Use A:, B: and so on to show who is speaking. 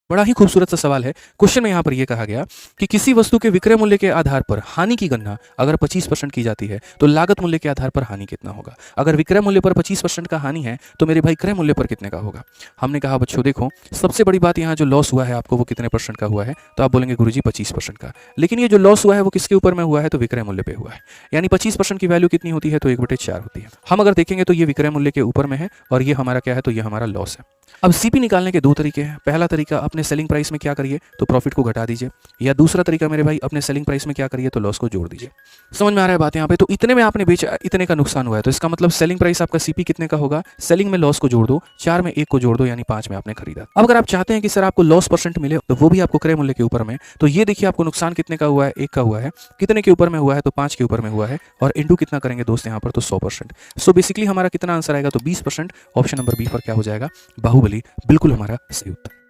A: बड़ा ही खूबसूरत सा सवाल है। क्वेश्चन में यहाँ पर ये कहा गया कि किसी वस्तु के विक्रय मूल्य के आधार पर हानि की गणना अगर 25% की जाती है तो लागत मूल्य के आधार पर हानि कितना होगा। अगर विक्रय मूल्य पर 25% का हानि है तो मेरे भाई क्रय मूल्य पर कितने का होगा। हमने कहा बच्चों देखो, सबसे बड़ी बात यहाँ जो लॉस हुआ है आपको वो कितने परसेंट का हुआ है, तो आप बोलेंगे गुरुजी 25% का। लेकिन ये जो लॉस हुआ है वो किसके ऊपर में हुआ है, तो विक्रय मूल्य पे हुआ है। यानी 25% की वैल्यू कितनी होती है, तो 1/4 होती है। हम अगर देखेंगे तो ये विक्रय मूल्य के ऊपर में है और ये हमारा क्या है, तो ये हमारा लॉस है। अब सीपी निकालने के दो तरीके हैं। पहला तरीका, अपने सेलिंग प्राइस में क्या करिए, तो प्रॉफिट को घटा दीजिए, या दूसरा तरीका मेरे भाई अपने सेलिंग प्राइस में क्या करिए, तो लॉस को जोड़ दीजिए। समझ में आ रहा है बात यहाँ पे। तो इतने में आपने बेचा, इतने का नुकसान हुआ है, तो इसका मतलब सेलिंग प्राइस आपका सीपी कितने का होगा, सेलिंग में लॉस को जोड़ दो, 4 में 1 को जोड़ दो, यानी 5 में आपने खरीदा। अब अगर आप चाहते हैं कि सर आपको लॉस परसेंट मिले तो वो भी आपको क्रय मूल्य के ऊपर में, तो ये देखिए आपको नुकसान कितने का हुआ है, 1 का हुआ है। कितने के ऊपर में हुआ है, तो 5 के ऊपर में हुआ है, और इंटू कितना करेंगे दोस्त यहाँ पर, तो 100%। सो बेसिकली हमारा कितना आंसर आएगा, तो 20%। ऑप्शन नंबर बी पर क्या हो जाएगा, बाहुबली, बिल्कुल हमारा सही उत्तर।